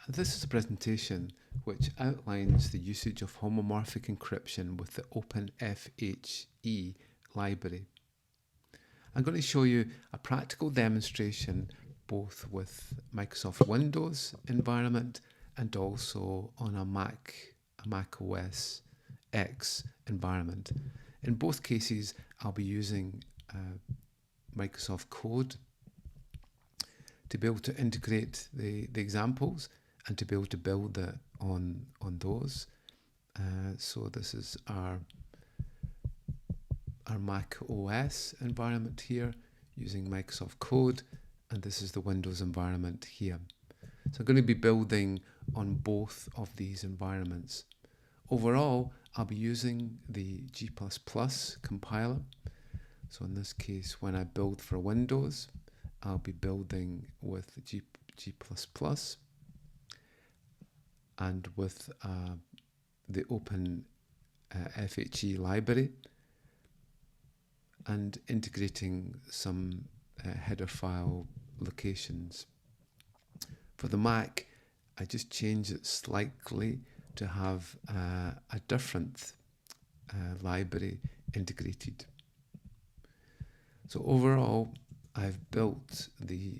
This is a presentation which outlines the usage of homomorphic encryption with the OpenFHE library. I'm going to show you a practical demonstration both with Microsoft Windows environment and also on a Mac OS X environment. In both cases, I'll be using Microsoft Code to be able to integrate the examples and to be able to build it on those. So this is our Mac OS environment here using Microsoft Code, and this is the Windows environment here. So I'm going to be building on both of these environments. Overall, I'll be using the G++ compiler. So in this case, when I build for Windows, I'll be building with G++ and with the OpenFHE library, and integrating some header file locations. For the Mac, I just changed it slightly to have a different library integrated. So overall, I've built the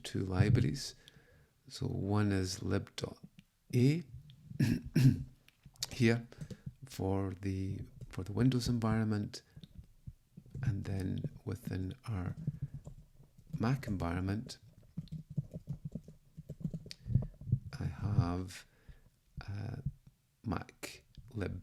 two libraries. So one is lib.a here for the Windows environment, and then within our Mac environment, I have maclib.a.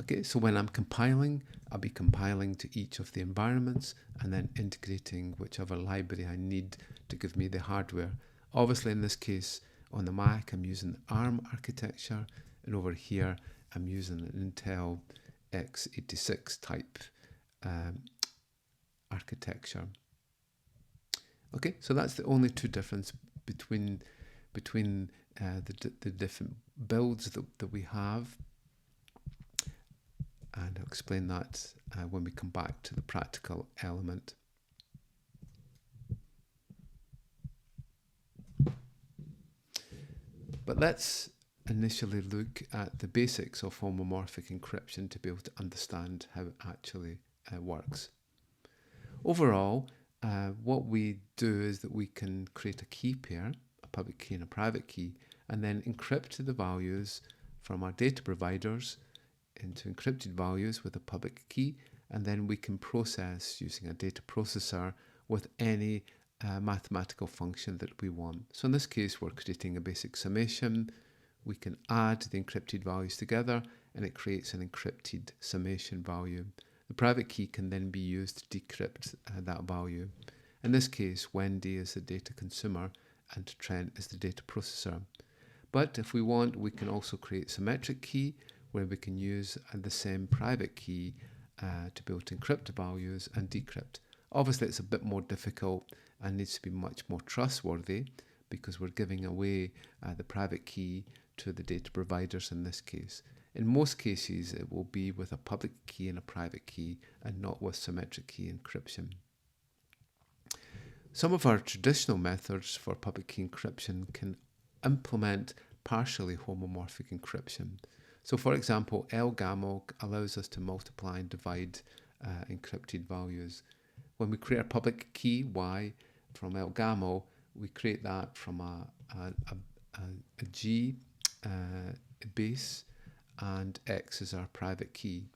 Okay, so when I'm compiling, I'll be compiling to each of the environments and then integrating whichever library I need to give me the hardware. Obviously, in this case, on the Mac, I'm using ARM architecture, and over here, I'm using an Intel x86 type architecture. Okay, so that's the only two difference between the different builds that we have. And I'll explain that when we come back to the practical element. But let's initially look at the basics of homomorphic encryption to be able to understand how it actually works. Overall, what we do is that we can create a key pair, a public key and a private key, and then encrypt the values from our data providers into encrypted values with a public key, and then we can process using a data processor with any mathematical function that we want. So in this case, we're creating a basic summation. We can add the encrypted values together and it creates an encrypted summation value. The private key can then be used to decrypt that value. In this case, Wendy is the data consumer and Trent is the data processor. But if we want, we can also create symmetric key, where we can use the same private key to be able to encrypt the values and decrypt. Obviously, it's a bit more difficult and needs to be much more trustworthy because we're giving away the private key to the data providers in this case. In most cases, it will be with a public key and a private key and not with symmetric key encryption. Some of our traditional methods for public key encryption can implement partially homomorphic encryption. So for example, LGAML allows us to multiply and divide encrypted values. When we create a public key Y from LGAML, we create that from a G base, and X is our private key.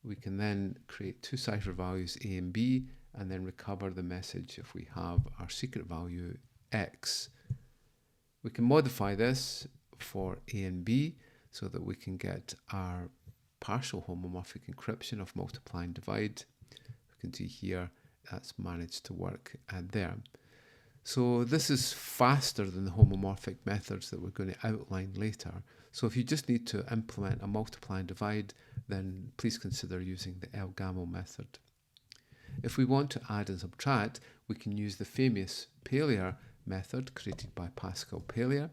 We can then create two cipher values A and B, and then recover the message if we have our secret value X. We can modify this for A and B so that we can get our partial homomorphic encryption of multiply and divide. You can see here that's managed to work there. So this is faster than the homomorphic methods that we're going to outline later. So if you just need to implement a multiply and divide, then please consider using the LGAML method. If we want to add and subtract, we can use the famous Pallier method created by Pascal Pallier.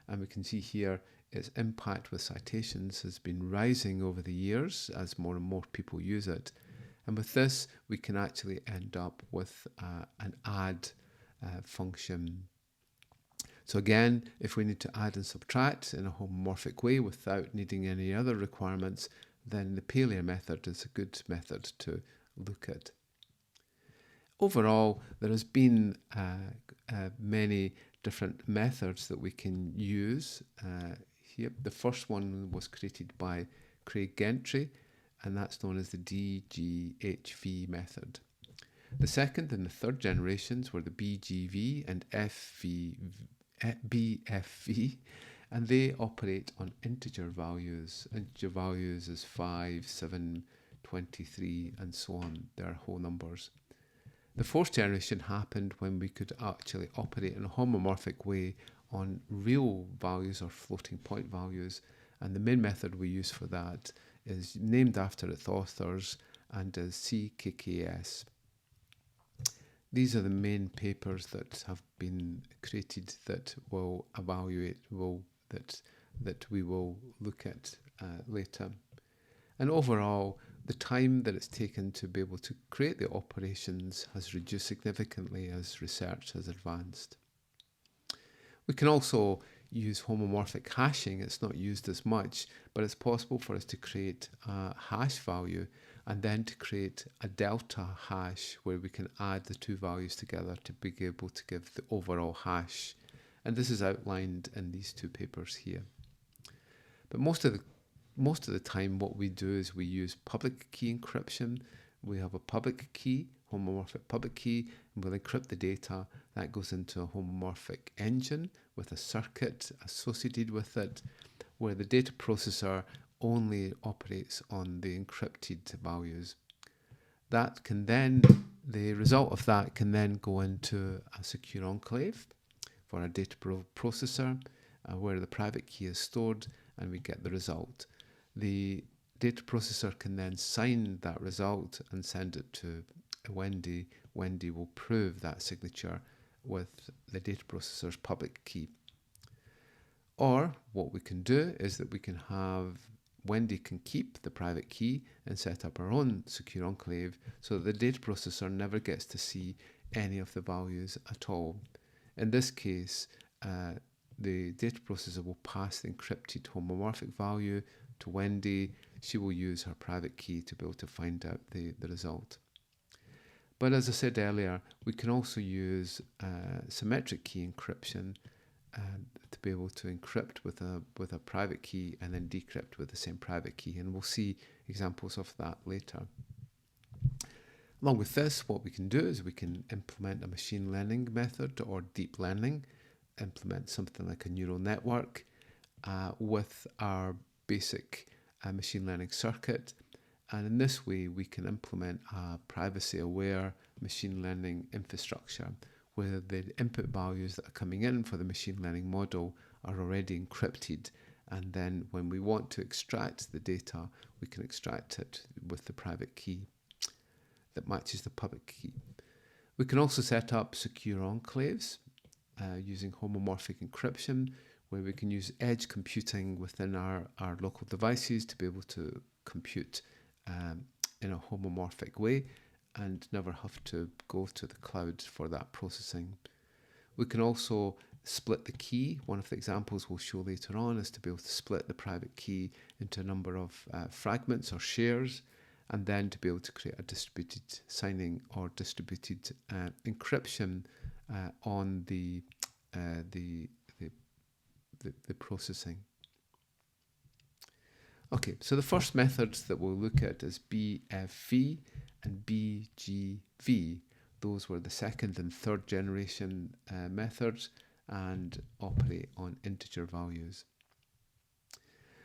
And we can see here its impact with citations has been rising over the years as more and more people use it. And with this, we can actually end up with an add function. So again, if we need to add and subtract in a homomorphic way without needing any other requirements, then the Paleo method is a good method to look at. Overall, there has been many different methods that we can use here. The first one was created by Craig Gentry, and that's known as the DGHV method. The second and the third generations were the BGV and BFV, and they operate on integer values. Integer values is 5, 7, 23, and so on. They are whole numbers. The fourth generation happened when we could actually operate in a homomorphic way on real values or floating point values, and the main method we use for that is named after its authors and is CKKS. These are the main papers that have been created that will evaluate, that we will look at later. And overall, the time that it's taken to be able to create the operations has reduced significantly as research has advanced. We can also use homomorphic hashing. It's not used as much, but it's possible for us to create a hash value and then to create a delta hash where we can add the two values together to be able to give the overall hash. And this is outlined in these two papers here. But most of the time what we do is we use public key encryption. We have a public key, homomorphic public key, and we'll encrypt the data. That goes into a homomorphic engine with a circuit associated with it, where the data processor only operates on the encrypted values. That can then, the result of that can then go into a secure enclave for a data processor, where the private key is stored, and we get the result. The data processor can then sign that result and send it to Wendy. Wendy will prove that signature with the data processor's public key. Or what we can do is that we can have Wendy can keep the private key and set up her own secure enclave so that the data processor never gets to see any of the values at all. In this case, the data processor will pass the encrypted homomorphic value to Wendy. She will use her private key to be able to find out the result. But as I said earlier, we can also use symmetric key encryption to be able to encrypt with a private key and then decrypt with the same private key, and we'll see examples of that later. Along with this, what we can do is we can implement a machine learning method or deep learning, implement something like a neural network with our basic machine learning circuit, and in this way we can implement a privacy-aware machine learning infrastructure where the input values that are coming in for the machine learning model are already encrypted, and then when we want to extract the data, we can extract it with the private key that matches the public key. We can also set up secure enclaves using homomorphic encryption, where we can use edge computing within our local devices to be able to compute in a homomorphic way and never have to go to the cloud for that processing. We can also split the key. One of the examples we'll show later on is to be able to split the private key into a number of fragments or shares, and then to be able to create a distributed signing or distributed encryption on the processing. Okay, so the first methods that we'll look at is BFV and BGV. Those were the second and third generation methods and operate on integer values.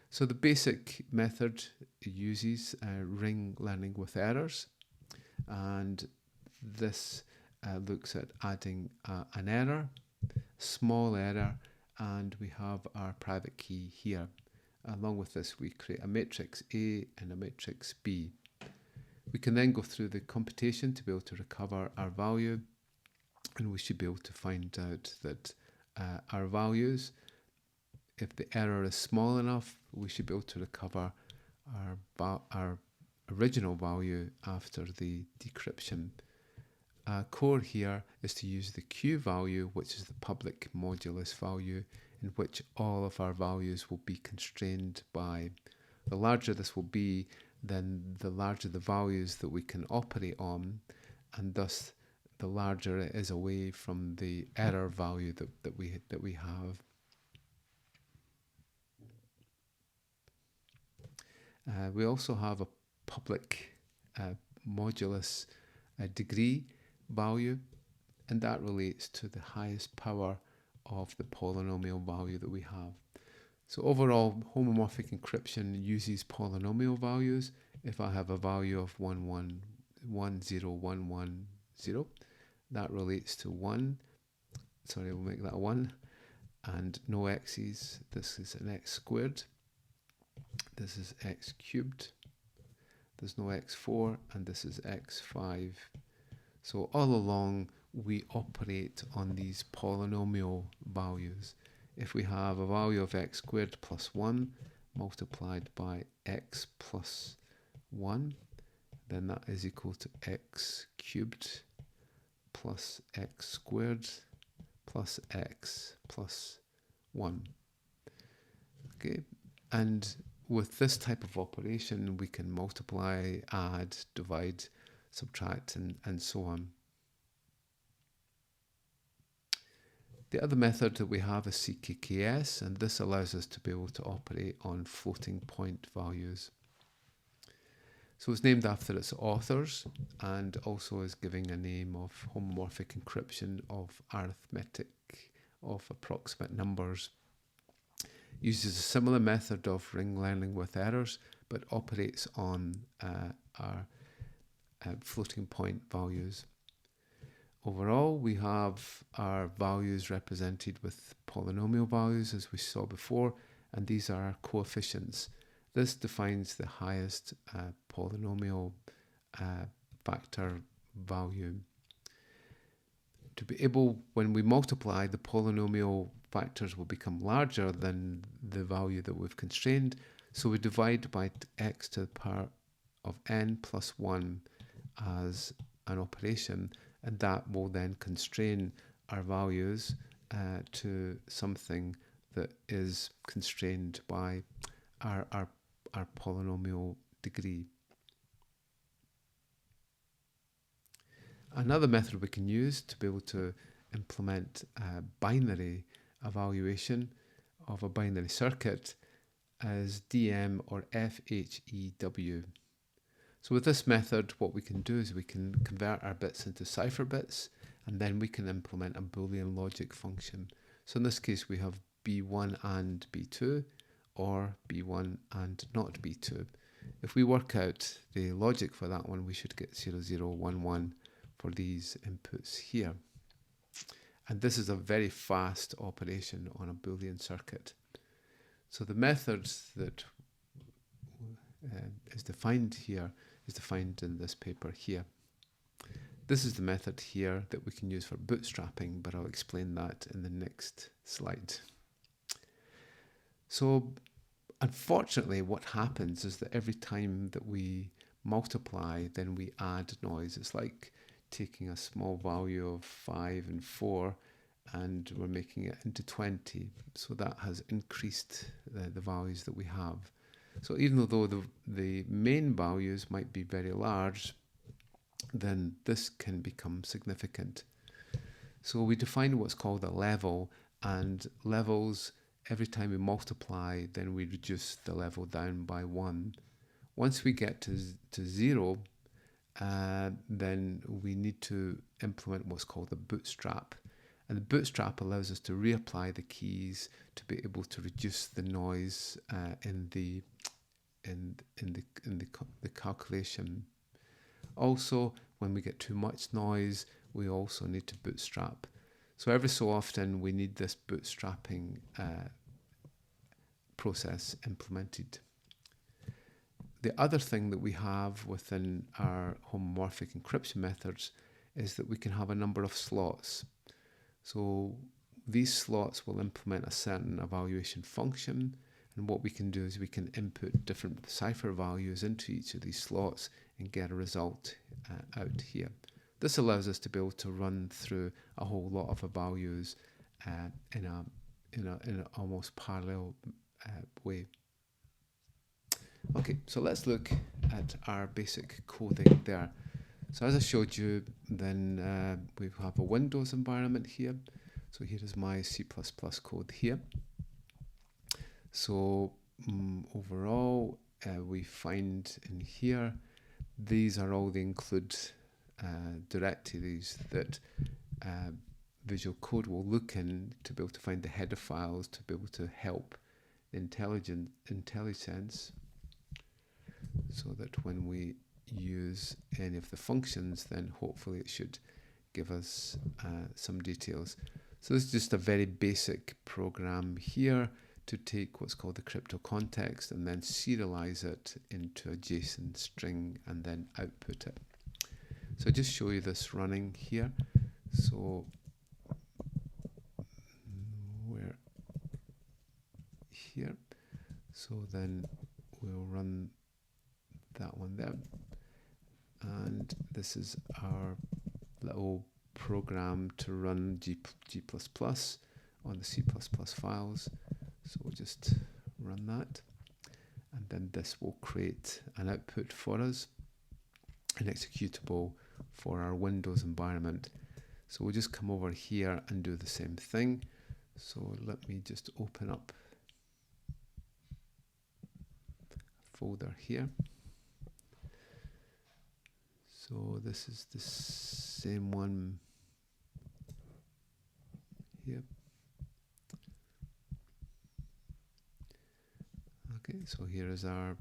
So the basic method uses ring learning with errors, and this looks at adding an error, small error, and we have our private key here. Along with this, we create a matrix A and a matrix B. We can then go through the computation to be able to recover our value, and we should be able to find out that our values, if the error is small enough, we should be able to recover our original value after the decryption. core here is to use the Q value, which is the public modulus value, in which all of our values will be constrained by. The larger this will be, then the larger the values that we can operate on, and thus the larger it is away from the error value that we have. We also have a public modulus degree value, and that relates to the highest power of the polynomial value that we have. So overall, homomorphic encryption uses polynomial values. If I have a value of 1110110, that relates to 1. Sorry, we'll make that 1. And no x's. This is an x squared. This is x cubed. There's no x4, and this is x5. So all along, we operate on these polynomial values. If we have a value of x squared plus 1 multiplied by x plus 1, then that is equal to x cubed plus x squared plus x plus 1. Okay, and with this type of operation, we can multiply, add, divide, subtract, and so on. The other method that we have is CKKS, and this allows us to be able to operate on floating point values. So it's named after its authors, and also is giving a name of homomorphic encryption of arithmetic of approximate numbers. Uses a similar method of ring learning with errors, but operates on our floating point values. Overall, we have our values represented with polynomial values, as we saw before, and these are our coefficients. This defines the highest polynomial factor value. To be able, when we multiply, the polynomial factors will become larger than the value that we've constrained, so we divide by x to the power of n plus 1 as an operation, and that will then constrain our values to something that is constrained by our polynomial degree. Another method we can use to be able to implement binary evaluation of a binary circuit is DM or FHEW. So with this method, what we can do is we can convert our bits into cipher bits, and then we can implement a Boolean logic function. So in this case, we have B1 and B2, or B1 and not B2. If we work out the logic for that one, we should get 0011 for these inputs here. And this is a very fast operation on a Boolean circuit. So the methods that is defined here is defined in this paper here. This is the method here that we can use for bootstrapping, but I'll explain that in the next slide. So unfortunately, what happens is that every time that we multiply, then we add noise. It's like taking a small value of 5 and 4 and we're making it into 20. So that has increased the values that we have. So even though the main values might be very large, then this can become significant. So we define what's called a level, and levels, every time we multiply, then we reduce the level down by 1. Once we get to 0, then we need to implement what's called a bootstrap. And the bootstrap allows us to reapply the keys to be able to reduce the noise in the calculation. Also, when we get too much noise, we also need to bootstrap. So every so often, we need this bootstrapping process implemented. The other thing that we have within our homomorphic encryption methods is that we can have a number of slots. So these slots will implement a certain evaluation function, and what we can do is we can input different cipher values into each of these slots and get a result out here. this allows us to be able to run through a whole lot of values in an almost parallel way. Okay, so let's look at our basic coding there. So as I showed you, then we have a Windows environment here. So here is my C++ code here. So overall, we find in here, these are all the include directories that Visual Code will look in to be able to find the header files, to be able to help IntelliSense, so that when we use any of the functions, then hopefully it should give us some details. So this is just a very basic program here to take what's called the crypto context and then serialize it into a JSON string and then output it. So I'll just show you this running here. So we're here. So then we'll run that one there. And this is our little program to run G++ on the C++ files. So we'll just run that. And then this will create an output for us, an executable for our Windows environment. So we'll just come over here and do the same thing. So let me just open up a folder here. So this is the same one here. Okay, so here is our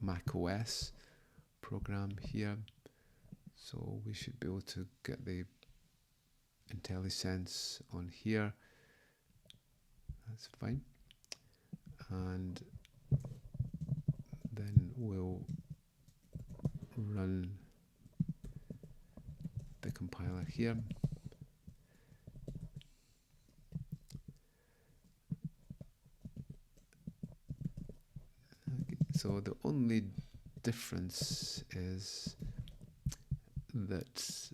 Mac OS program here. So we should be able to get the IntelliSense on here. That's fine. And then we'll run the compiler here. Okay, so the only difference is that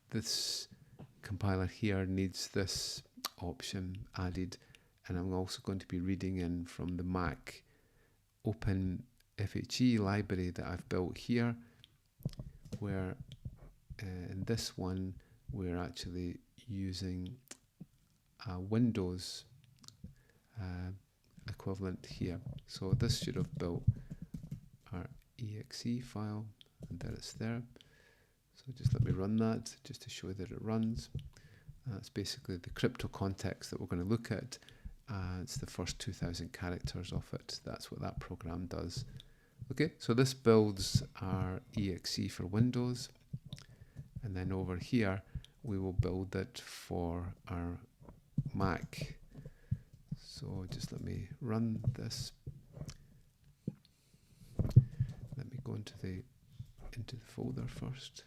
this compiler here needs this option added, and I'm also going to be reading in from the Mac OpenFHE library that I've built here, where in this one we're actually using a Windows equivalent here. So this should have built our exe file, and there it's there. So just let me run that just to show that it runs. That's basically the crypto context that we're going to look at. It's the first 2,000 characters of it. That's what that program does. Okay, so this builds our exe for Windows, and then over here we will build it for our Mac. So just let me run this. Let me go into the folder first.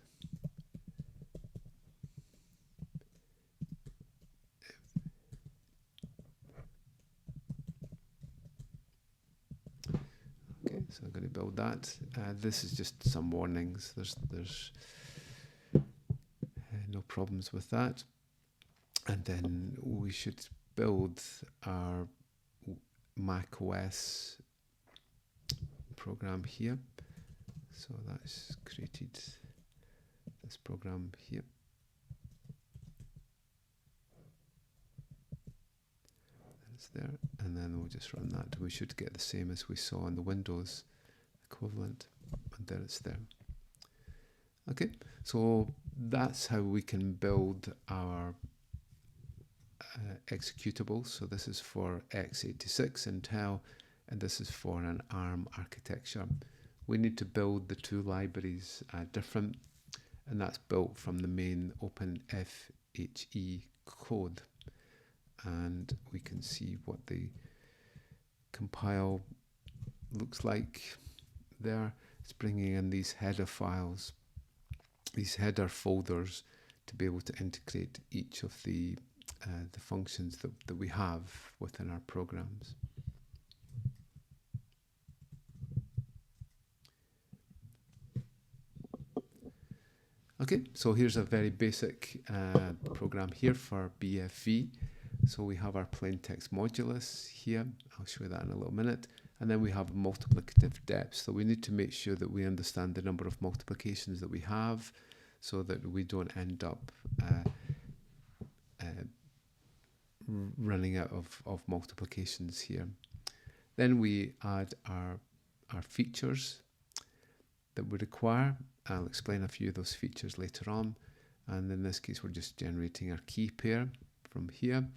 Okay, so I'm going to build that. This is just some warnings. There's no problems with that. And then we should build our Mac OS program here. So that's created this program here. That's there, and then we'll just run that. We should get the same as we saw on the Windows equivalent, and there it's there. Okay, so that's how we can build our executable. So this is for x86 Intel, and this is for an ARM architecture. We need to build the two libraries different, and that's built from the main OpenFHE code. And we can see what the compile looks like there. It's bringing in these header files, these header folders, to be able to integrate each of the functions that we have within our programs. Okay, so here's a very basic program here for BFE. So we have our plain text modulus here. I'll show you that in a little minute. And then we have multiplicative depth. So we need to make sure that we understand the number of multiplications that we have so that we don't end up running out of multiplications here. Then we add our features that we require. I'll explain a few of those features later on. And in this case, we're just generating our key pair from here.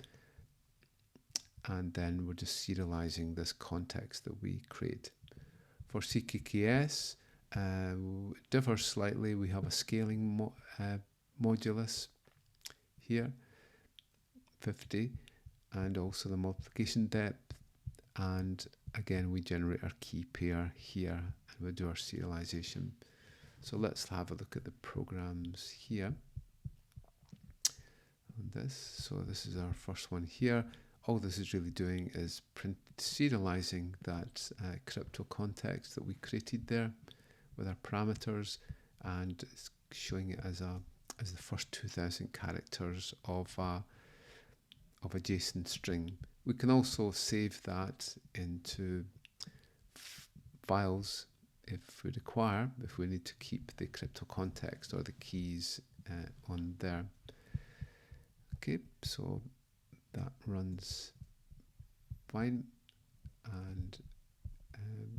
And then we're just serializing this context that we create. For CKKS, it differs slightly. We have a scaling modulus here, 50, and also the multiplication depth. And again, we generate our key pair here, and we'll do our serialization. So let's have a look at the programs here on this. So this is our first one here. All this is really doing is serializing that crypto context that we created there with our parameters, and it's showing it as the first 2,000 characters of a JSON string. We can also save that into files if we require, if we need to keep the crypto context or the keys on there. Okay, so that runs fine, and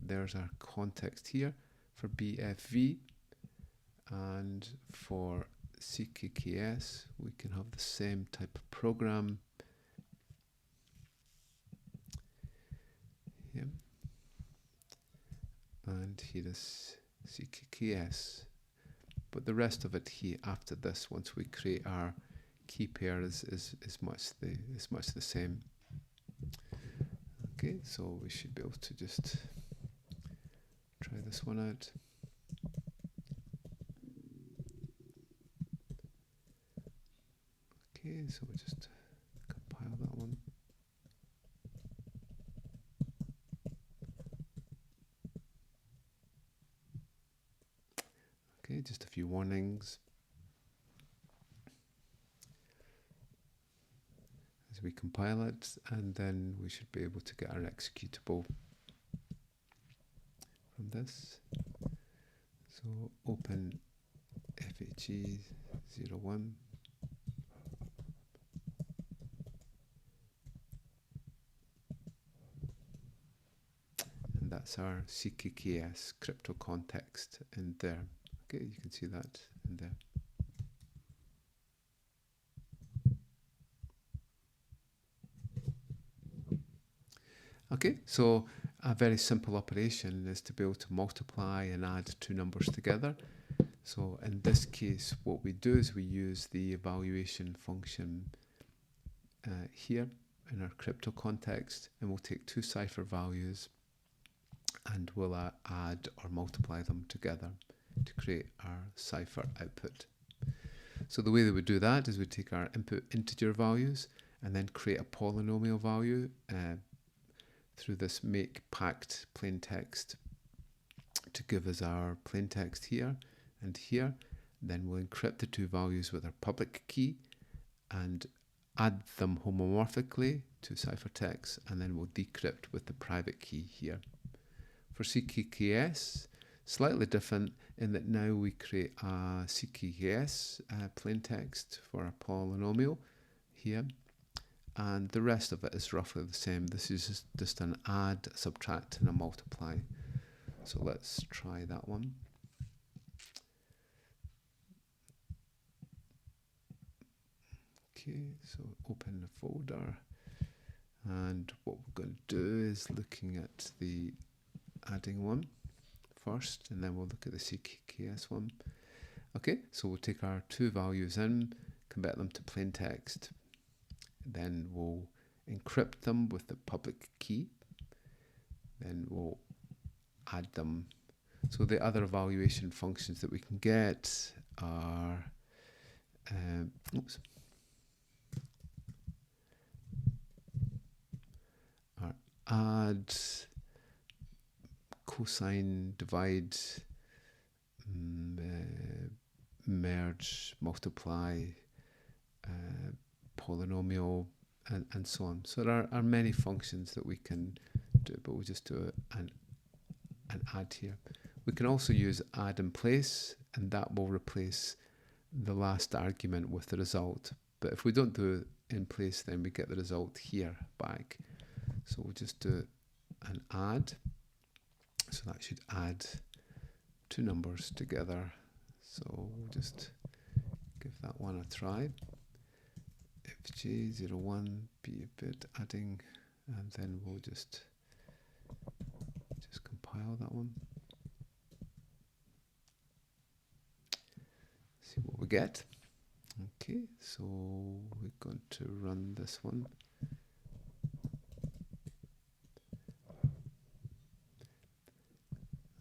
there's our context here for BFV, and for CKKS we can have the same type of program. Yeah. And here is CKKS, but the rest of it here after this, once we create our key pair, is much the same. Okay, so we should be able to just try this one out. Okay, so we'll just compile that one. Okay, just a few warnings. As we compile it, and then we should be able to get our executable from this. So OpenFHE 01. And that's our CKKS crypto context in there. Okay, you can see that in there. Okay, so a very simple operation is to be able to multiply and add two numbers together. So in this case, what we do is we use the evaluation function here in our crypto context, and we'll take two cipher values and we'll add or multiply them together to create our cipher output. So the way that we do that is we take our input integer values and then create a polynomial value through this make packed plain text to give us our plain text here and here. Then we'll encrypt the two values with our public key and add them homomorphically to ciphertext, and then we'll decrypt with the private key here. For CKKS, slightly different in that now we create a CKKS plain text for a polynomial here, and the rest of it is roughly the same. This is just an add, subtract, and a multiply. So let's try that one. Okay, so open the folder, and what we're going to do is looking at the adding one first, and then we'll look at the CKKS one. Okay, so we'll take our two values in, convert them to plain text, then we'll encrypt them with the public key, then we'll add them. So the other evaluation functions that we can get are add, cosine, divide, merge, multiply, polynomial, and so on. So there are many functions that we can do, but we'll just do an add here. We can also use add in place, and that will replace the last argument with the result. But if we don't do it in place, then we get the result here back. So we'll just do an add. So that should add two numbers together. So we'll just give that one a try. FJ01, be a bit adding, and then we'll just compile that one. See what we get. Okay, so we're going to run this one.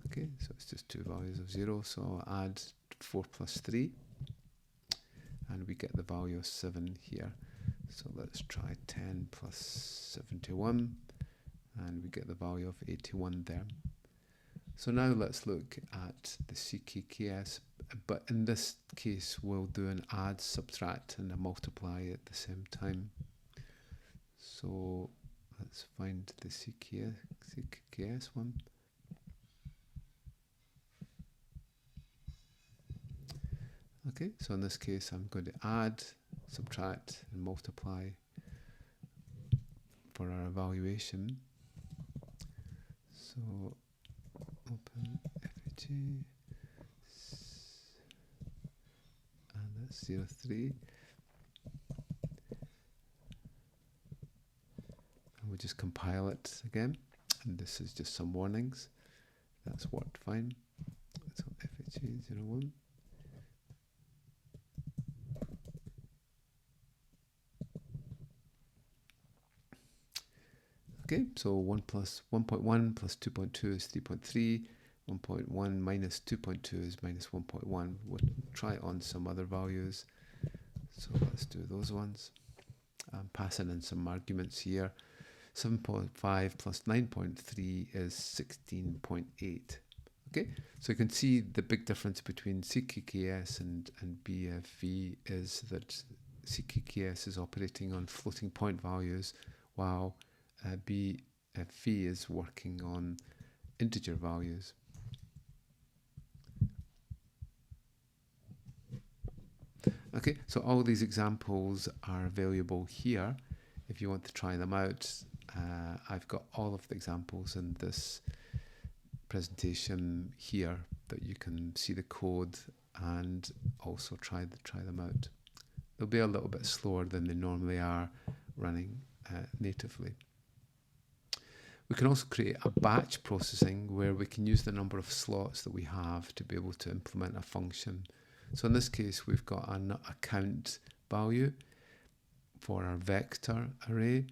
Okay, so it's just two values of 0, so I'll add 4 plus 3, and we get the value of 7 here. So let's try 10 plus 71, and we get the value of 81 there. So now let's look at the CKKS, but in this case we'll do an add, subtract, and a multiply at the same time. So let's find the CKKS one. Okay, so in this case I'm going to add, subtract, and multiply for our evaluation. So OpenFHE, and that's 03. And we'll just compile it again, and this is just some warnings. That's worked fine. So FHE01. Okay, so 1 plus 1.1 plus 2.2 is 3.3. 1.1 minus 2.2 is minus 1.1. We'll try on some other values. So let's do those ones. I'm passing in some arguments here. 7.5 plus 9.3 is 16.8. Okay, so you can see the big difference between CKKS and BFE is that CKKS is operating on floating point values, while BFE is working on integer values. Okay, so all these examples are available here if you want to try them out. I've got all of the examples in this presentation here that you can see the code and also try them out. They'll be a little bit slower than they normally are running natively. We can also create a batch processing where we can use the number of slots that we have to be able to implement a function. So in this case, we've got an count value for our vector array,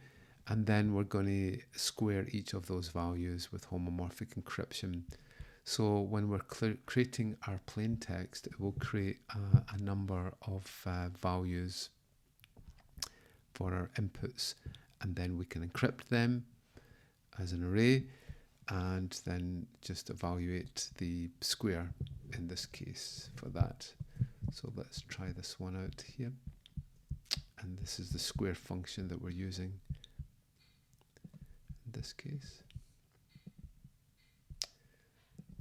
and then we're going to square each of those values with homomorphic encryption. So when we're creating our plain text, it will create a number of values for our inputs, and then we can encrypt them as an array and then just evaluate the square in this case for that. So let's try this one out here, and this is the square function that we're using in this case.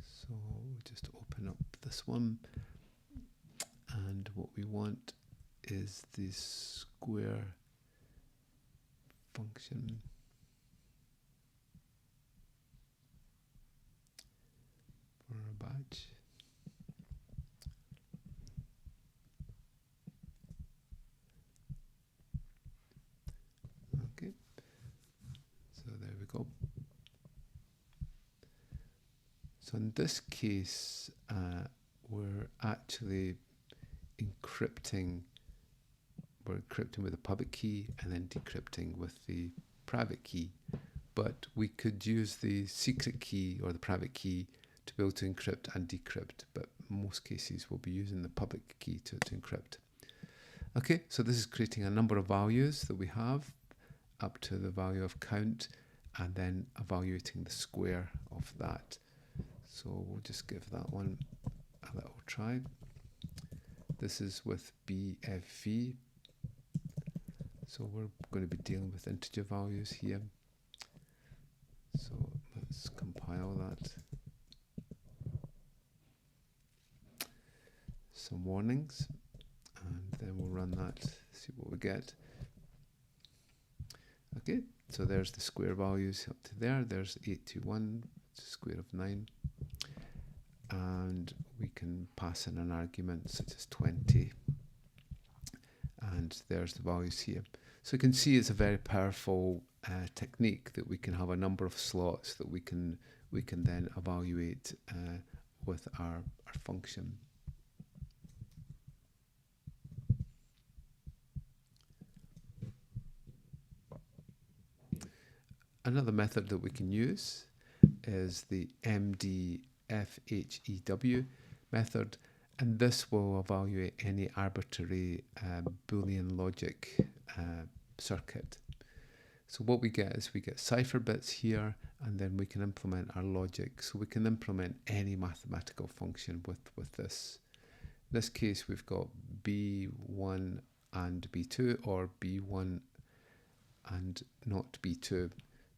So we'll just open up this one, and what we want is this square function. For a batch. Okay, so there we go. So in this case, we're actually encrypting. We're encrypting with the public key and then decrypting with the private key. But we could use the secret key or the private key to be able to encrypt and decrypt, but in most cases we'll be using the public key to encrypt. Okay, so this is creating a number of values that we have up to the value of count, and then evaluating the square of that. So we'll just give that one a little try. This is with BFE. So we're going to be dealing with integer values here. So let's compile that. Some warnings, and then we'll run that, see what we get. Okay, so there's the square values up to there. There's 821, square of 9. And we can pass in an argument such as 20. And there's the values here. So you can see it's a very powerful technique that we can have a number of slots that we can then evaluate with our function. Another method that we can use is the MDFHEW method, and this will evaluate any arbitrary Boolean logic circuit. So what we get is we get cipher bits here, and then we can implement our logic. So we can implement any mathematical function with this. In this case, we've got B1 and B2, or B1 and not B2.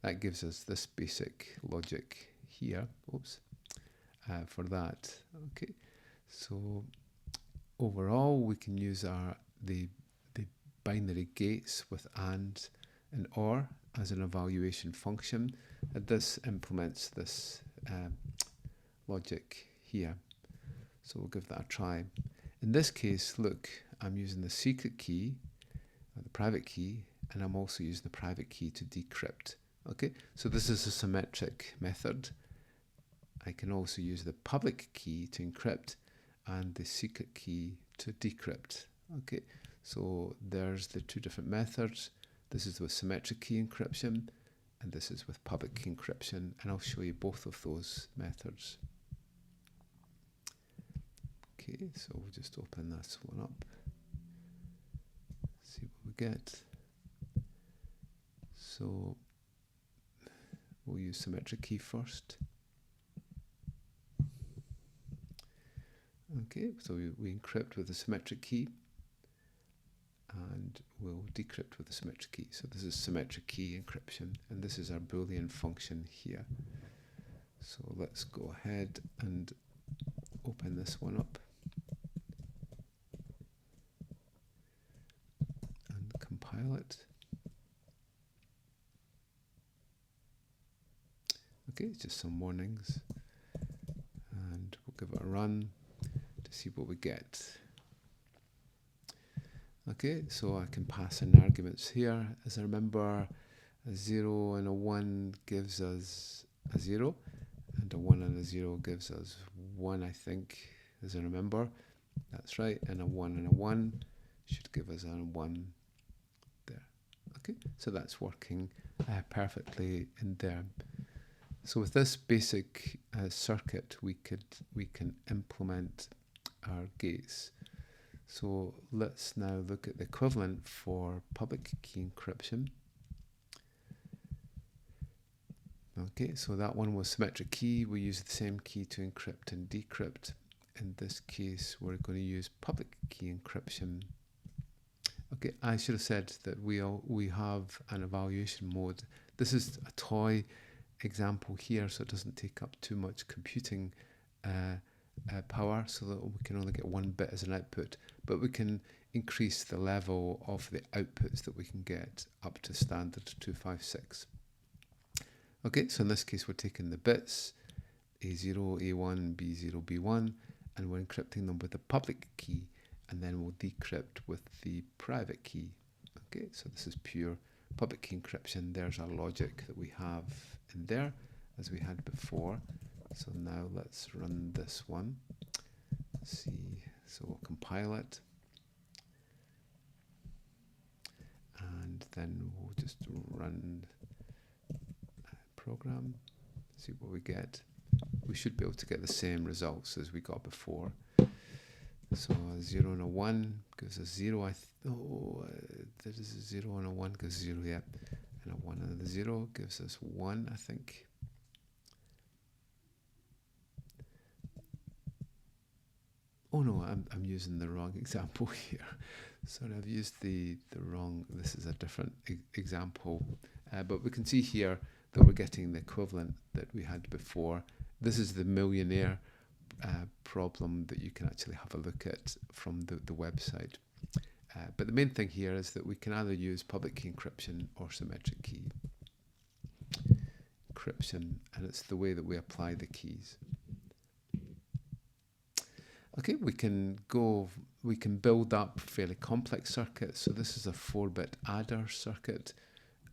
That gives us this basic logic here. Oops. For that. Okay. So overall, we can use the binary gates with and or as an evaluation function, and this implements this logic here. So we'll give that a try. In this case, look, I'm using the secret key, or the private key, and I'm also using the private key to decrypt. Okay, so this is a symmetric method. I can also use the public key to encrypt and the secret key to decrypt. Okay, so there's the two different methods. This is with symmetric key encryption, and this is with public key encryption, and I'll show you both of those methods. Okay, so we'll just open this one up, see what we get. So we'll use symmetric key first. Okay, so we encrypt with the symmetric key, and we'll decrypt with the symmetric key. So this is symmetric key encryption, and this is our Boolean function here. So let's go ahead and open this one up and compile it. Okay, it's just some warnings, and we'll give it a run to see what we get. Okay, so I can pass in arguments here. As I remember, a 0 and a 1 gives us a 0, and a 1 and a 0 gives us 1, I think, as I remember. That's right, and a 1 and a 1 should give us a 1 there. Okay, so that's working perfectly in there. So with this basic circuit, we can implement our gates. So let's now look at the equivalent for public key encryption. Okay, so that one was symmetric key. We use the same key to encrypt and decrypt. In this case, we're going to use public key encryption. Okay, I should have said that we have an evaluation mode. This is a toy example here, so it doesn't take up too much computing power, so that we can only get one bit as an output, but we can increase the level of the outputs that we can get up to standard 256. Okay, so in this case we're taking the bits A0, A1, B0, B1, and we're encrypting them with the public key, and then we'll decrypt with the private key. Okay, so this is pure public key encryption. There's our logic that we have in there as we had before. So now let's run this one. Let's see, so we'll compile it, and then we'll just run a program, see what we get. We should be able to get the same results as we got before. So a 0 and a 1 gives us 0. There is a 0 and a 1 gives 0, yeah. And a 1 and a 0 gives us 1, I think. Oh no, I'm using the wrong example here. Sorry, I've used the wrong, this is a different example. But we can see here that we're getting the equivalent that we had before. This is the millionaire problem that you can actually have a look at from the website. But the main thing here is that we can either use public key encryption or symmetric key encryption, and it's the way that we apply the keys. Okay, we can build up fairly complex circuits. So this is a 4-bit adder circuit,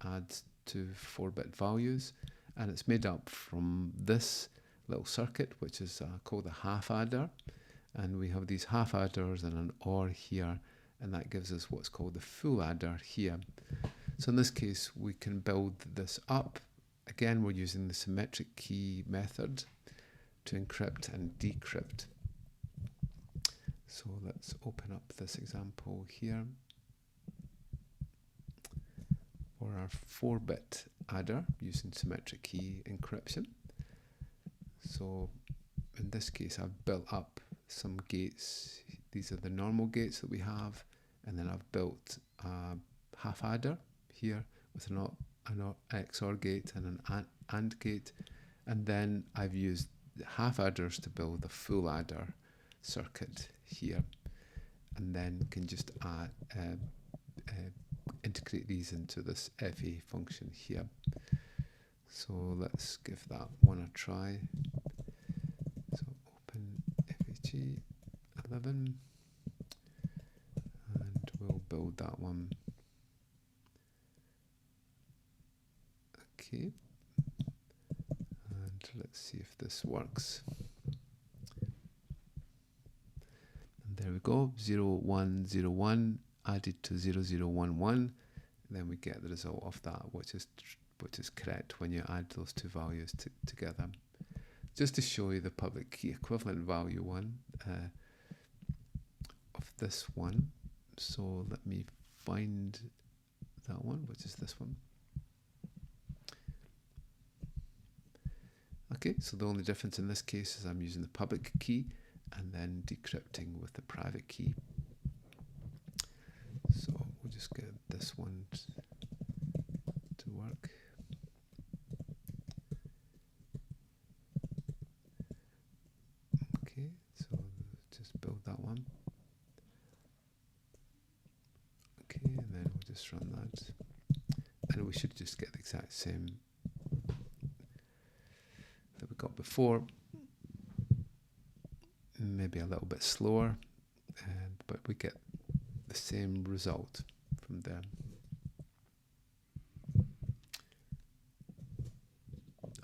adds to 4-bit values, and it's made up from this little circuit, which is called a half adder, and we have these half adders and an OR here, and that gives us what's called the full adder here. So in this case, we can build this up. Again, we're using the symmetric key method to encrypt and decrypt. So let's open up this example here for our 4-bit adder using symmetric key encryption. So in this case, I've built up some gates. These are the normal gates that we have, and then I've built a half adder here with an XOR gate and an AND gate, and then I've used half adders to build a full adder circuit here, and then can just integrate these into this FE function here. So let's give that one a try. So OpenFHE 11, and we'll build that one. Okay, and let's see if this works. And there we go, 0101 added to 0011. Then we get the result of that, which is correct when you add those two values together. Just to show you the public key equivalent value one of this one. So let me find that one, which is this one. Okay, so the only difference in this case is I'm using the public key and then decrypting with the private key. So we'll just get this one to work. Okay, so just build that one. Okay, and then we'll just run that. And we should just get the exact same that we got before. Maybe a little bit slower, but we get the same result from there.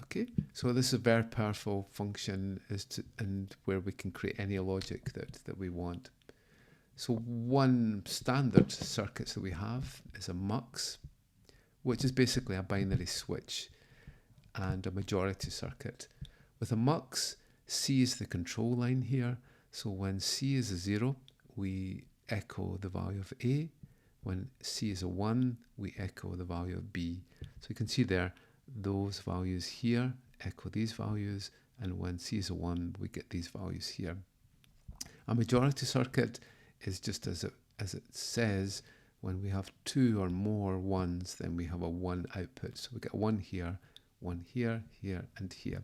Okay, so this is a very powerful function and where we can create any logic that we want. So one standard circuits that we have is a MUX, which is basically a binary switch and a majority circuit. With a MUX, C is the control line here. So when C is a 0, we echo the value of A. When C is a 1, we echo the value of B. So you can see there, those values here echo these values, and when C is a 1, we get these values here. A majority circuit is just as it says, when we have 2 or more 1s, then we have a 1 output. So we get 1 here, here, and here.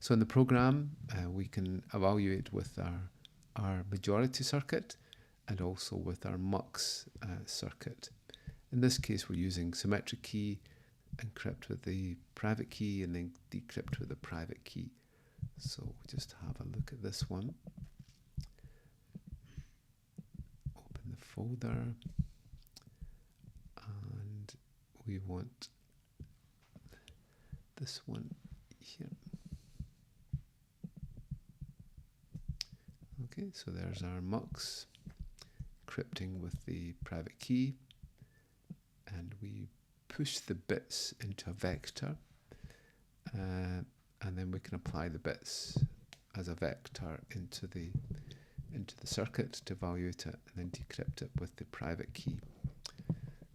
So in the program, we can evaluate with our majority circuit and also with our MUX circuit. In this case, we're using symmetric key, encrypt with the private key, and then decrypt with the private key. So we'll just have a look at this one. Open the folder, and we want this one here. Okay, so there's our MUX, encrypting with the private key, and we push the bits into a vector, and then we can apply the bits as a vector into the circuit to evaluate it, and then decrypt it with the private key.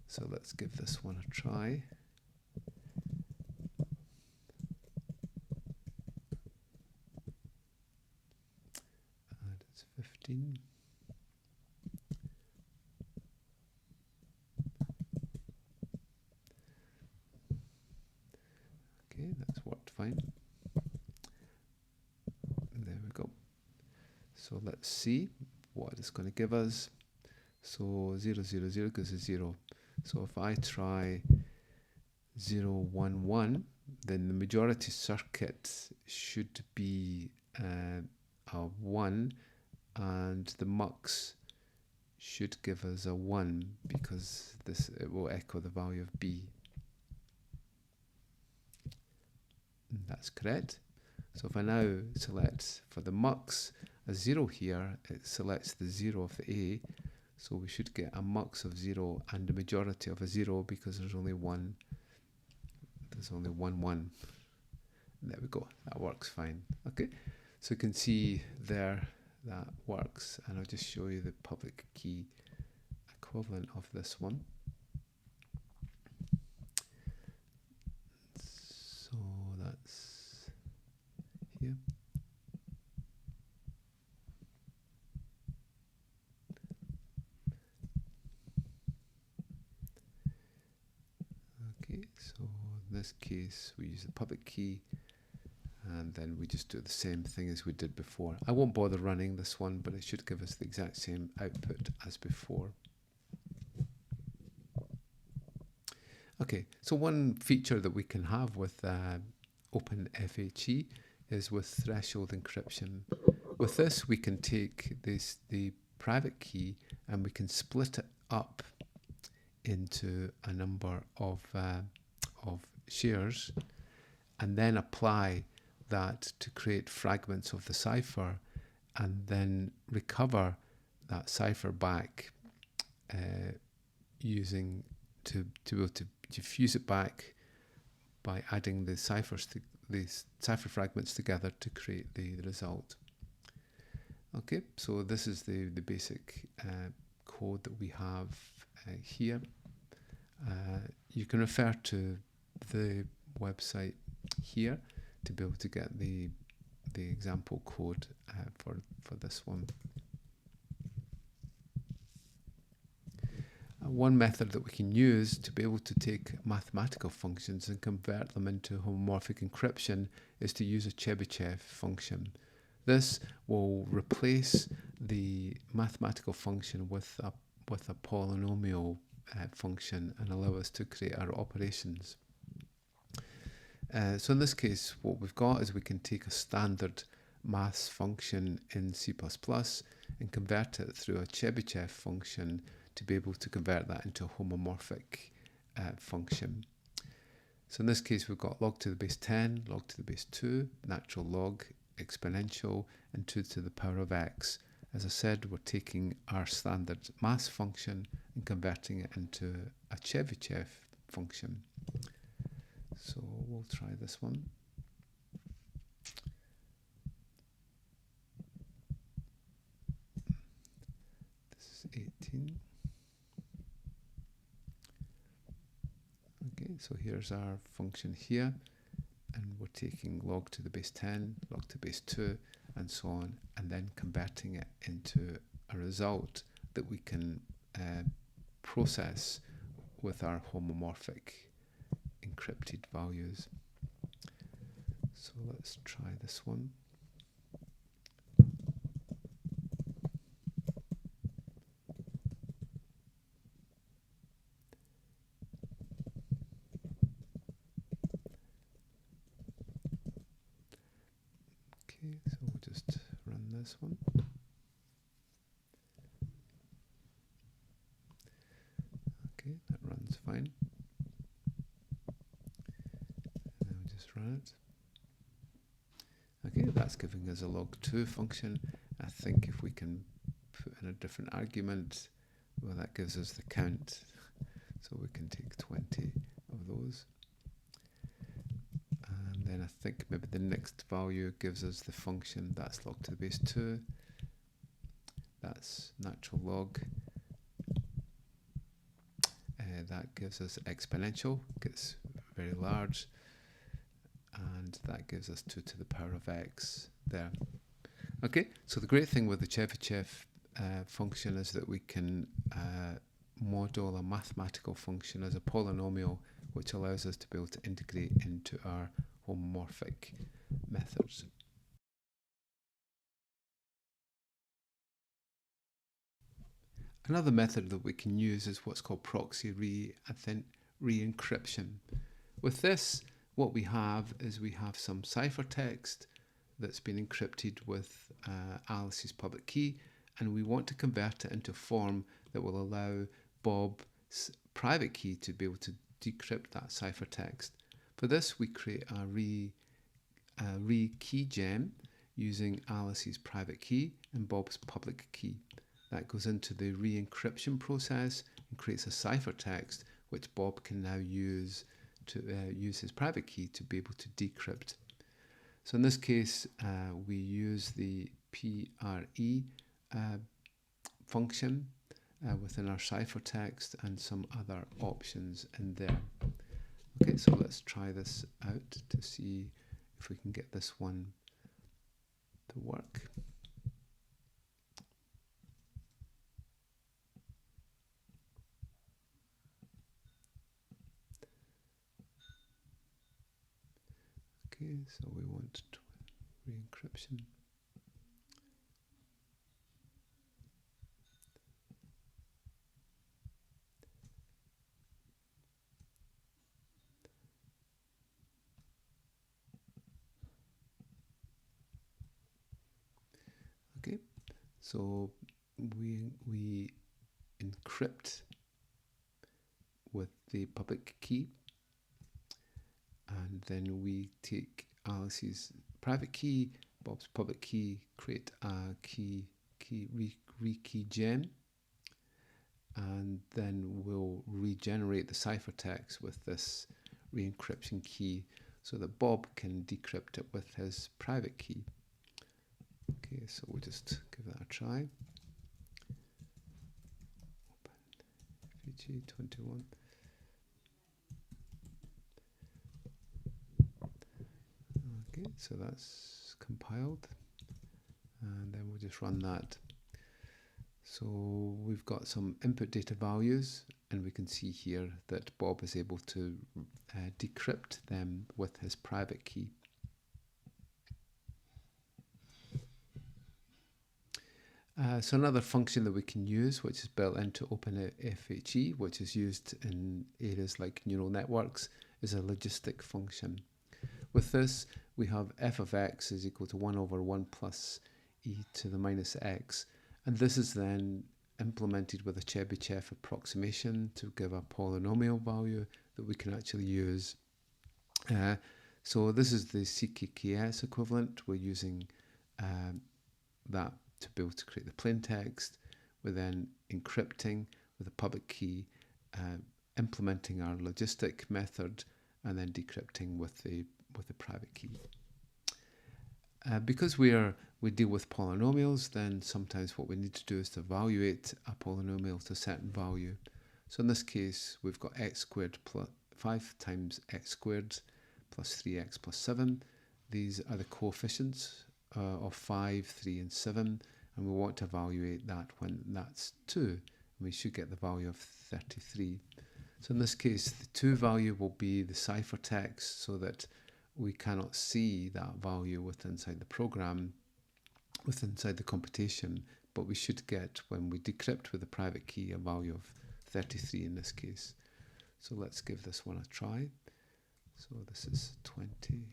So let's give this one a try. And it's 50. So let's see what it's going to give us. So 0, 0, 0 goes to 0. So if I try 0, 1, 1, then the majority circuit should be a 1, and the mux should give us a 1 because it will echo the value of B. And that's correct. So if I now select for the mux a 0 here, it selects the 0 of the A, so we should get a mux of 0 and a majority of a 0 because there's only one. There's only one. There we go. That works fine. Okay, so you can see there that works, and I'll just show you the public key equivalent of this one. So that's here. Okay, so in this case we use the public key, and then we just do the same thing as we did before. I won't bother running this one, but it should give us the exact same output as before. Okay, so one feature that we can have with OpenFHE is with threshold encryption. With this, we can take the private key and we can split it up into a number of shares, and then apply that to create fragments of the cipher, and then recover that cipher back using to be able to fuse it back by adding the cipher fragments together to create the result. Okay, so this is the basic code that we have here. You can refer to the website here to be able to get the example code for this one. One method that we can use to be able to take mathematical functions and convert them into homomorphic encryption is to use a Chebyshev function. This will replace the mathematical function with a polynomial function and allow us to create our operations. So in this case, what we've got is we can take a standard maths function in C++ and convert it through a Chebyshev function to be able to convert that into a homomorphic function. So in this case, we've got log to the base 10, log to the base 2, natural log, exponential, and 2 to the power of x. As I said, we're taking our standard maths function and converting it into a Chebyshev function. So we'll try this one. This is 18. Okay, so here's our function here, and we're taking log to the base 10, log to the base 2, and so on, and then converting it into a result that we can process with our homomorphic encrypted values. So let's try this one. Okay, so we'll just run this one. Okay, that runs fine. Now just run it. Okay, that's giving us a log2 function. I think if we can put in a different argument, well, that gives us the count. So we can take 20 of those. And then I think maybe the next value gives us the function. That's log to the base 2. That's natural log. That gives us exponential, gets very large. And that gives us 2 to the power of x there. Okay, so the great thing with the Chebyshev function is that we can model a mathematical function as a polynomial, which allows us to be able to integrate into our homomorphic methods. Another method that we can use is what's called proxy re-encryption. With this, what we have is we have some ciphertext that's been encrypted with Alice's public key, and we want to convert it into a form that will allow Bob's private key to be able to decrypt that ciphertext. For this, we create a re-key gem using Alice's private key and Bob's public key. That goes into the re-encryption process and creates a ciphertext which Bob can now use to use his private key to be able to decrypt. So in this case, we use the PRE function within our ciphertext and some other options in there. Okay, so let's try this out to see if we can get this one to work. Okay, so we want re-encryption. Okay, so we encrypt with the public key, and then we take Alice's private key, Bob's public key, create a re-key gem, and then we'll regenerate the ciphertext with this re-encryption key so that Bob can decrypt it with his private key. Okay, so we'll just give that a try. OpenFHE 21. Okay, so that's compiled, and then we'll just run that. So we've got some input data values, and we can see here that Bob is able to decrypt them with his private key. So another function that we can use, which is built into OpenFHE, which is used in areas like neural networks, is a logistic function. With this, we have f of x is equal to 1 over 1 plus e to the minus x. And this is then implemented with a Chebyshev approximation to give a polynomial value that we can actually use. So this is the CKKS equivalent. We're using that to be able to create the plain text. We're then encrypting with a public key, implementing our logistic method, and then decrypting with the private key. Because we deal with polynomials, then sometimes what we need to do is to evaluate a polynomial to a certain value. So in this case, we've got x squared plus 5 times x squared plus 3x plus 7. These are the coefficients of 5, 3, and 7, and we want to evaluate that when that's 2. And we should get the value of 33. So in this case, the 2 value will be the ciphertext, so that we cannot see that value inside the program, inside the computation, but we should get, when we decrypt with the private key, a value of 33 in this case. So let's give this one a try. So this is 20.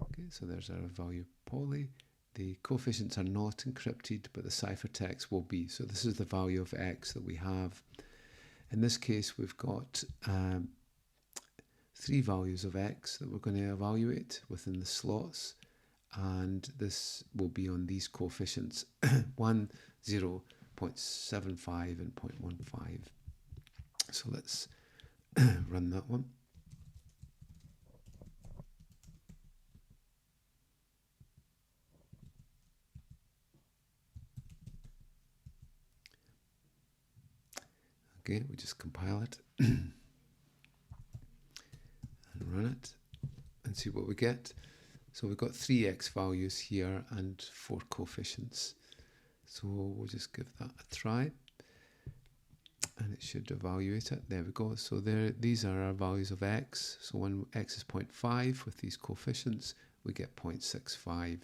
Okay, so there's our value poly. The coefficients are not encrypted, but the ciphertext will be. So this is the value of x that we have. In this case, we've got 3 values of x that we're going to evaluate within the slots, and this will be on these coefficients 1, 0, 0.75 and 0.15. So let's run that one. Okay, we just compile it and run it and see what we get. So we've got 3 x values here and 4 coefficients. So we'll just give that a try. and it should evaluate it. There we go. So these are our values of x. So when x is 0.5 with these coefficients, we get 0.65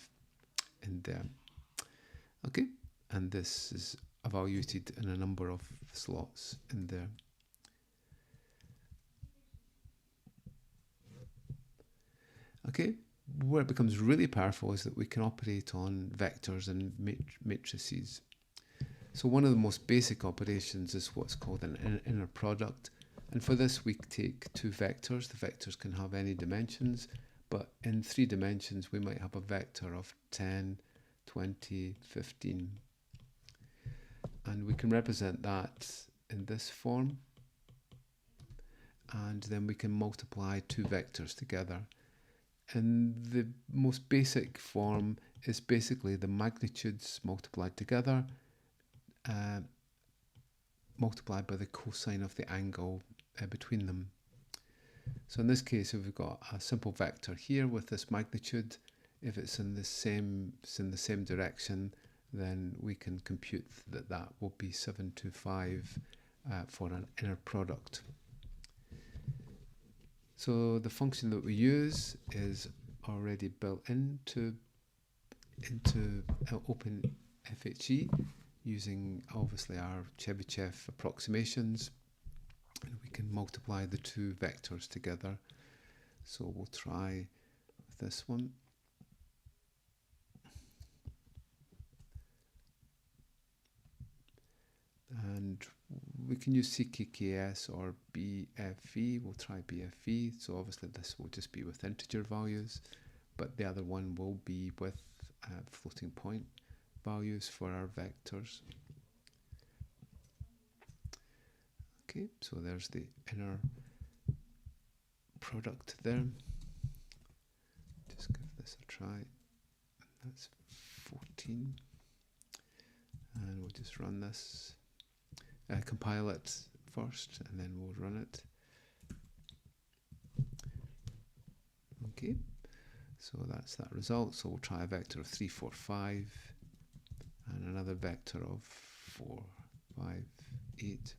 in there. Okay, and this is evaluated in a number of slots in there. Okay, where it becomes really powerful is that we can operate on vectors and matrices. So one of the most basic operations is what's called an inner product. And for this, we take two vectors. The vectors can have any dimensions, but in 3 dimensions, we might have a vector of 10, 20, 15. And we can represent that in this form. And then we can multiply 2 vectors together. And the most basic form is basically the magnitudes multiplied together, multiplied by the cosine of the angle between them. So in this case, if we've got a simple vector here with this magnitude, if it's in the same direction, then we can compute that will be 725 for an inner product. So the function that we use is already built into OpenFHE using obviously our Chebyshev approximations, and we can multiply the 2 vectors together. So we'll try this one. And we can use CKKS or BFE. We'll try BFE. So obviously this will just be with integer values, but the other one will be with floating point values for our vectors. Okay, so there's the inner product there. Just give this a try. That's 14. And we'll just run this. Compile it first, and then we'll run it. Okay, so that's that result. So we'll try a vector of 3, 4, 5, and another vector of 4, 5, 8.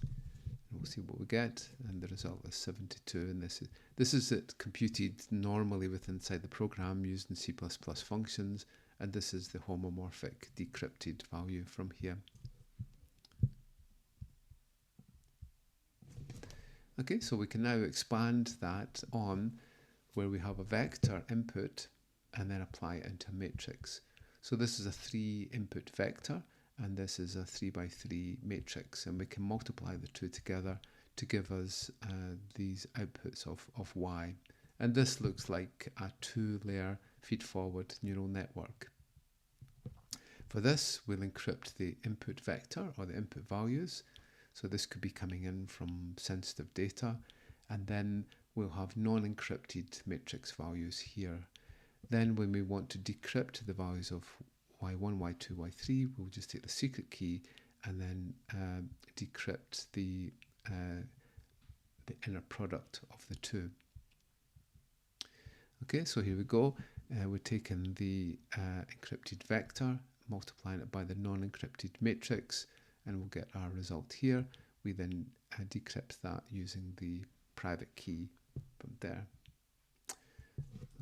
And we'll see what we get, and the result is 72. And this is it computed normally inside the program using C++ functions, and this is the homomorphic decrypted value from here. Okay, so we can now expand that on where we have a vector input and then apply it into a matrix. So this is a 3 input vector, and this is a 3 by 3 matrix, and we can multiply the 2 together to give us these outputs of Y. And this looks like a 2-layer feed-forward neural network. For this, we'll encrypt the input vector or the input values. So this could be coming in from sensitive data, and then we'll have non-encrypted matrix values here. Then when we want to decrypt the values of Y1, Y2, Y3, we'll just take the secret key and then decrypt the inner product of the 2. Okay, so here we go. We're taking the encrypted vector, multiplying it by the non-encrypted matrix, and we'll get our result here. We then decrypt that using the private key from there.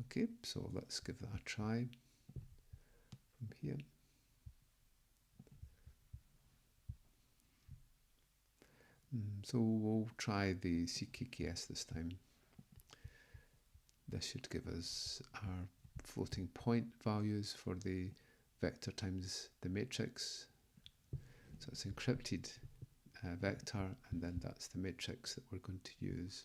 Okay, so let's give that a try from here. So we'll try the CKKS this time. This should give us our floating point values for the vector times the matrix. So it's encrypted vector, and then that's the matrix that we're going to use.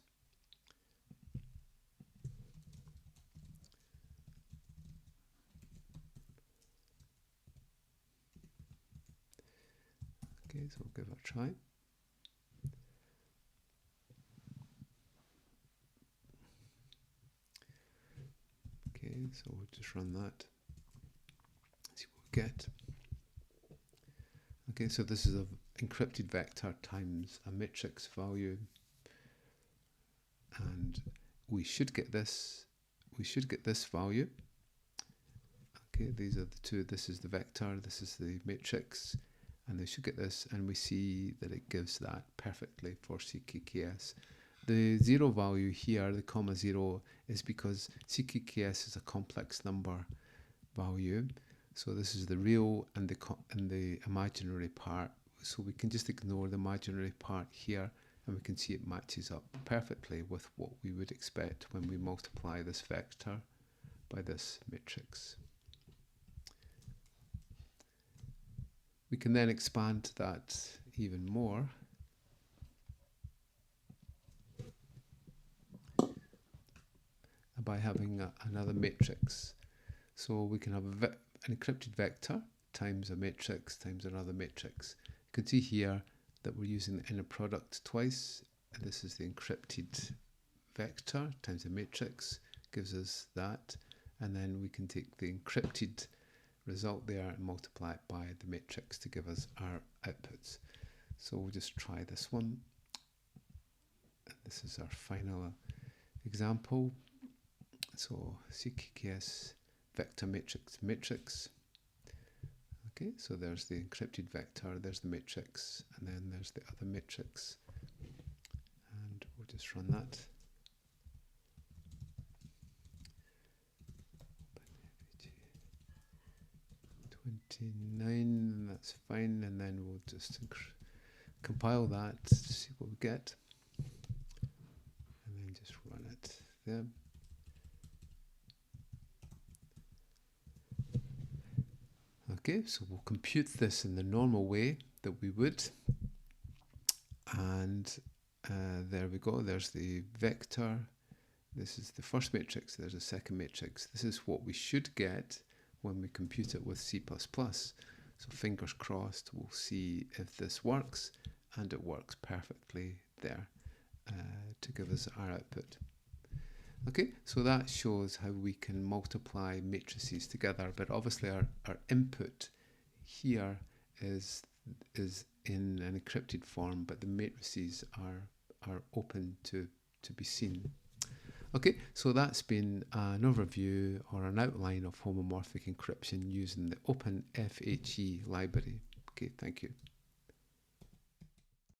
Okay, so we'll give it a try. Okay, so we'll just run that, see what we get. Okay, so this is an encrypted vector times a matrix value, and we should get this value. Okay, these are the 2. This is the vector, this is the matrix, and they should get this, and we see that it gives that perfectly for CKKS. The 0 value here, the comma 0, is because CKKS is a complex number value. So this is the real and the imaginary part. So we can just ignore the imaginary part here, and we can see it matches up perfectly with what we would expect when we multiply this vector by this matrix. We can then expand that even more by having another matrix. So we can have an encrypted vector times a matrix times another matrix. You can see here that we're using the inner product twice, and this is the encrypted vector times the matrix, gives us that, and then we can take the encrypted result there and multiply it by the matrix to give us our outputs. So we'll just try this one, and this is our final example. So CKKS vector matrix. Okay, so there's the encrypted vector, there's the matrix, and then there's the other matrix, and we'll just run that. 29, that's fine, and then we'll just compile that to see what we get, and then just run it there. Okay, so we'll compute this in the normal way that we would, and there we go, there's the vector, this is the first matrix, there's a second matrix. This is what we should get when we compute it with C++. So fingers crossed, we'll see if this works, and it works perfectly there to give us our output. Okay, so that shows how we can multiply matrices together, but obviously our input here is in an encrypted form, but the matrices are open to be seen. Okay, so that's been an overview or an outline of homomorphic encryption using the OpenFHE library. Okay, thank you.